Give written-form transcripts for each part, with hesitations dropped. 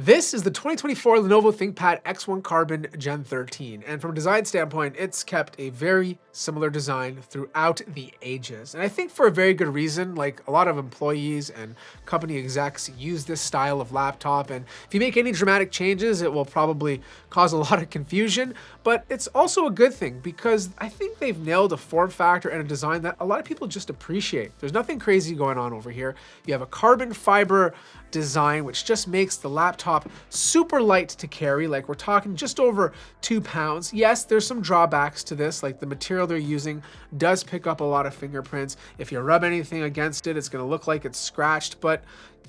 This is the 2024 Lenovo ThinkPad X1 Carbon Gen 13, and from a design standpoint, it's kept a very similar design throughout the ages. And I think for a very good reason. Like, a lot of employees and company execs use this style of laptop, and if you make any dramatic changes, it will probably cause a lot of confusion, but it's also a good thing because I think they've nailed a form factor and a design that a lot of people just appreciate. There's nothing crazy going on over here. You have a carbon fiber design, which just makes the laptop super light to carry. Like, we're talking just over 2 pounds. Yes, there's some drawbacks to this, like the material they're using does pick up a lot of fingerprints. If you rub anything against it, it's going to look like it's scratched, but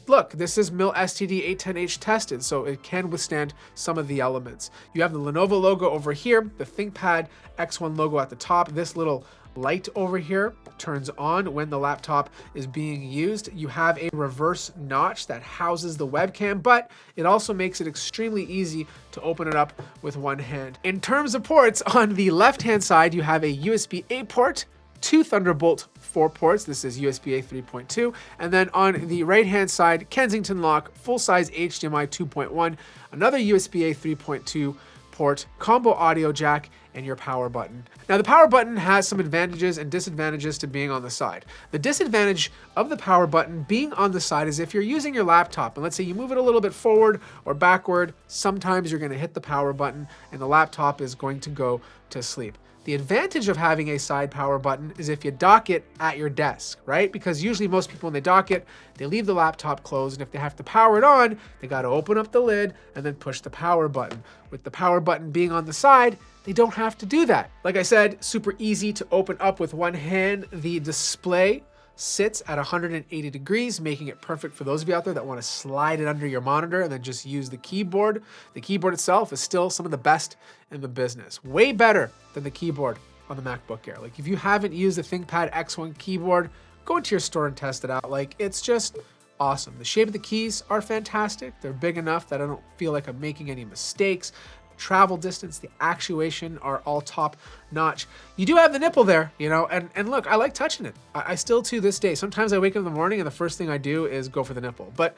look, this is MIL STD 810H tested, so it can withstand some of the elements. You have the Lenovo logo over here, the ThinkPad X1 logo at the top. This little light over here turns on when the laptop is being used. You have a reverse notch that houses the webcam, but it also makes it extremely easy to open it up with one hand. In terms of ports, on the left-hand side, you have a USB-A port, 2 Thunderbolt 4 ports. This is USB-A 3.2. And then on the right-hand side, Kensington lock, full-size HDMI 2.1, another USB-A 3.2 port, combo audio jack, and your power button. Now, the power button has some advantages and disadvantages to being on the side. The disadvantage of the power button being on the side is if you're using your laptop and let's say you move it a little bit forward or backward, sometimes you're going to hit the power button and the laptop is going to go to sleep. The advantage of having a side power button is if you dock it at your desk, right? Because usually most people, when they dock it, they leave the laptop closed, and if they have to power it on, they got to open up the lid and then push the power button. With the power button being on the side, they don't have to do that. Like I said, super easy to open up with one hand. The display sits at 180 degrees, making it perfect for those of you out there that want to slide it under your monitor and then just use the keyboard. The keyboard itself is still some of the best in the business. Way better than the keyboard on the MacBook Air. Like, if you haven't used the ThinkPad X1 keyboard, go into your store and test it out. Like, it's just awesome. The shape of the keys are fantastic. They're big enough that I don't feel like I'm making any mistakes. Travel distance, the actuation are all top notch. You do have the nipple there, you know, and look, I like touching it. I still to this day, sometimes I wake up in the morning and the first thing I do is go for the nipple. But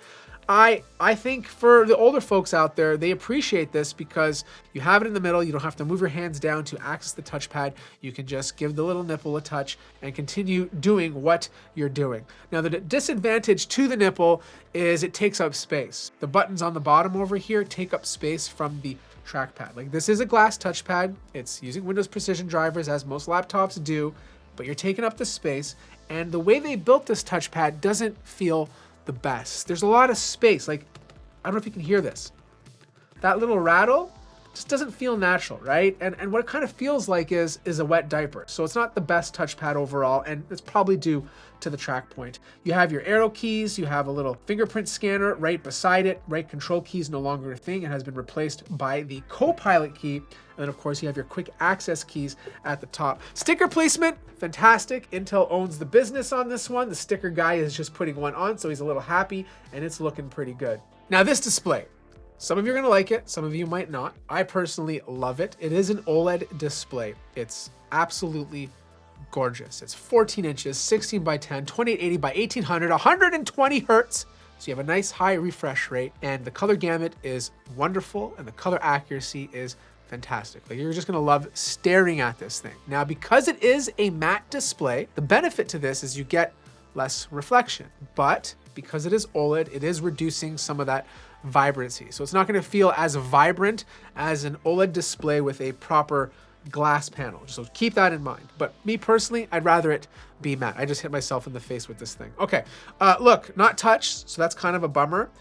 I think for the older folks out there, they appreciate this because you have it in the middle. You don't have to move your hands down to access the touchpad. You can just give the little nipple a touch and continue doing what you're doing. Now, the disadvantage to the nipple is it takes up space. The buttons on the bottom over here take up space from the trackpad. Like, this is a glass touchpad. It's using Windows Precision drivers, as most laptops do, but you're taking up the space, and the way they built this touchpad doesn't feel the best. There's a lot of space. Like, I don't know if you can hear this. That little rattle just doesn't feel natural, right? And what it kind of feels like is a wet diaper. So it's not the best touchpad overall, and it's probably due to the track point. You have your arrow keys, you have a little fingerprint scanner right beside it. Right control key is no longer a thing. It has been replaced by the Copilot key. And then, of course, you have your quick access keys at the top. Sticker placement, fantastic. Intel owns the business on this one. The sticker guy is just putting one on, so he's a little happy, and it's looking pretty good. Now, this display. Some of you are going to like it, some of you might not. I personally love it. It is an OLED display. It's absolutely gorgeous. It's 14 inches, 16 by 10, 2880 by 1800, 120 hertz. So you have a nice high refresh rate, and the color gamut is wonderful, and the color accuracy is fantastic. Like, you're just gonna love staring at this thing. Now, because it is a matte display, the benefit to this is you get less reflection, but because it is OLED, it is reducing some of that vibrancy. So it's not going to feel as vibrant as an OLED display with a proper glass panel. So keep that in mind. But me personally, I'd rather it be matte. I just hit myself in the face with this thing. Okay, look, not touched, so that's kind of a bummer,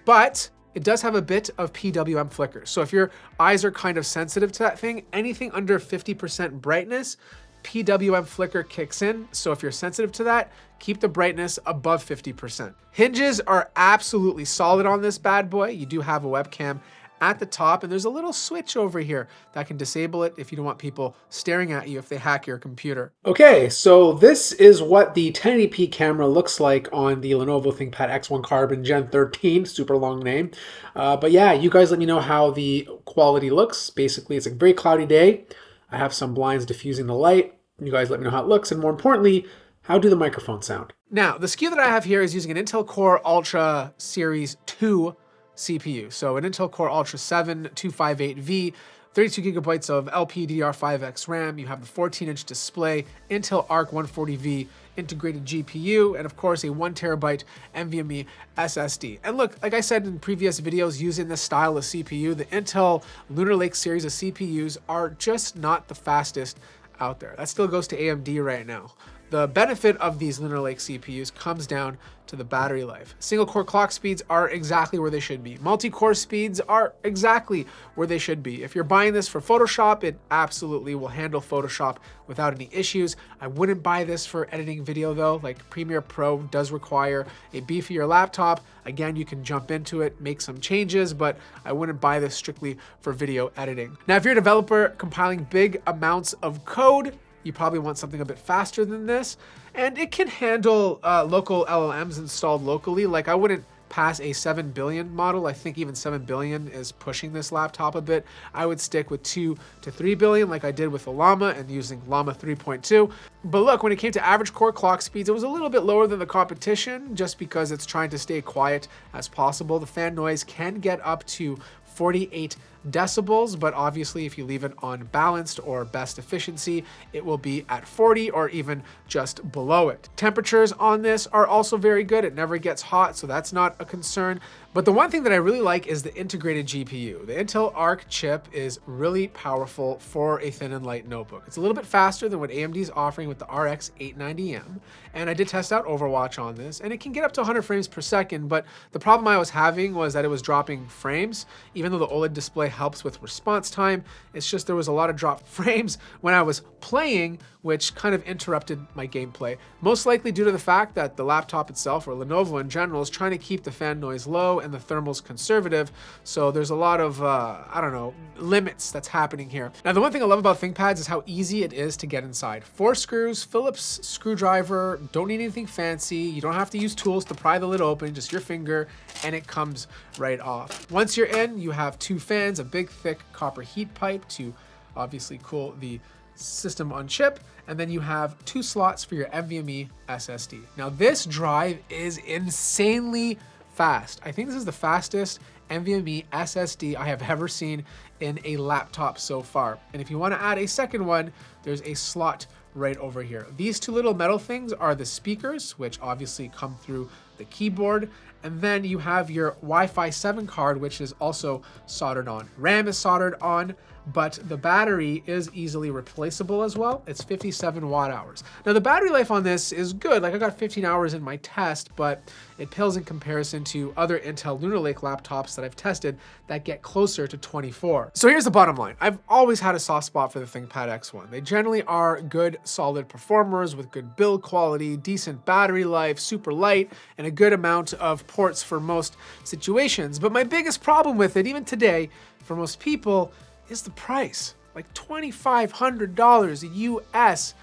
but it does have a bit of PWM flicker. So if your eyes are kind of sensitive to that thing, anything under 50% brightness, PWM flicker kicks in. So if you're sensitive to that, keep the brightness above 50%. Hinges are absolutely solid on this bad boy. You do have a webcam at the top, and there's a little switch over here that can disable it if you don't want people staring at you if they hack your computer. Okay, so this is what the 1080p camera looks like on the Lenovo ThinkPad X1 Carbon Gen 13, super long name. But yeah, you guys let me know how the quality looks. Basically, it's a very cloudy day. I have some blinds diffusing the light. You guys let me know how it looks, and more importantly, how do the microphones sound? Now, the SKU that I have here is using an Intel Core Ultra Series 2 CPU. So an Intel Core Ultra 7 258V, 32 gigabytes of LPDDR5X RAM. You have the 14-inch display, Intel Arc 140V integrated GPU, and of course a 1 terabyte NVMe SSD. And look, like I said in previous videos, using this style of CPU, the Intel Lunar Lake series of CPUs are just not the fastest out there. That still goes to AMD right now. The benefit of these Lunar Lake CPUs comes down to the battery life. Single core clock speeds are exactly where they should be. Multi-core speeds are exactly where they should be. If you're buying this for Photoshop, it absolutely will handle Photoshop without any issues. I wouldn't buy this for editing video though. Like Premiere Pro does require a beefier laptop. Again, you can jump into it, make some changes, but I wouldn't buy this strictly for video editing. Now, if you're a developer compiling big amounts of code, you probably want something a bit faster than this, and it can handle local LLMs installed locally. Like I wouldn't pass a 7 billion model. I think even 7 billion is pushing this laptop a bit. I would stick with 2 to 3 billion like I did with the Llama and using Llama 3.2. But look, when it came to average core clock speeds, it was a little bit lower than the competition just because it's trying to stay quiet as possible. The fan noise can get up to 48 decibels, but obviously if you leave it on balanced or best efficiency, it will be at 40 or even just below it. Temperatures on this are also very good. It never gets hot, so that's not a concern. But the one thing that I really like is the integrated GPU. The Intel Arc chip is really powerful for a thin and light notebook. It's a little bit faster than what AMD is offering with the RX 890M. And I did test out Overwatch on this, and it can get up to 100 frames per second, but the problem I was having was that it was dropping frames. Even though the OLED display helps with response time, it's just there was a lot of dropped frames when I was playing, which kind of interrupted my gameplay. Most likely due to the fact that the laptop itself, or Lenovo in general, is trying to keep the fan noise low and the thermals conservative. So there's a lot of, I don't know, limits that's happening here. Now, the one thing I love about ThinkPads is how easy it is to get inside. 4 screws, Phillips screwdriver, don't need anything fancy. You don't have to use tools to pry the lid open, just your finger, and it comes right off. Once you're in, you have 2 fans, a big thick copper heat pipe to obviously cool the system on chip, and then you have 2 slots for your NVMe SSD. Now this drive is insanely fast. I think this is the fastest NVMe SSD I have ever seen in a laptop so far. And if you want to add a second one, there's a slot right over here. These 2 little metal things are the speakers, which obviously come through the keyboard. And then you have your Wi-Fi 7 card, which is also soldered on. RAM is soldered on, but the battery is easily replaceable as well. It's 57 watt hours. Now the battery life on this is good. Like I got 15 hours in my test, but it pales in comparison to other Intel Lunar Lake laptops that I've tested that get closer to 24. So here's the bottom line. I've always had a soft spot for the ThinkPad X1. They generally are good, solid performers with good build quality, decent battery life, super light, and a good amount of ports for most situations. But my biggest problem with it, even today, for most people, is the price. Like $2,500 US.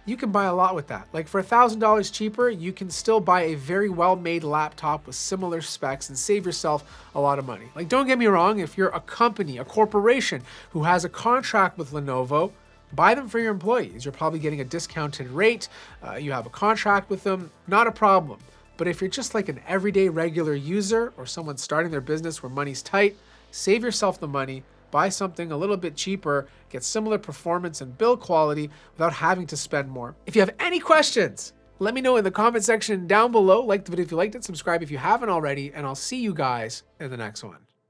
You can buy a lot with that. Like for $1,000 cheaper, you can still buy a very well-made laptop with similar specs and save yourself a lot of money. Like don't get me wrong, if you're a company, a corporation who has a contract with Lenovo, buy them for your employees. You're probably getting a discounted rate. You have a contract with them, not a problem. But if you're just like an everyday regular user or someone starting their business where money's tight, save yourself the money, buy something a little bit cheaper, get similar performance and build quality without having to spend more. If you have any questions, let me know in the comment section down below. Like the video if you liked it, subscribe if you haven't already, and I'll see you guys in the next one.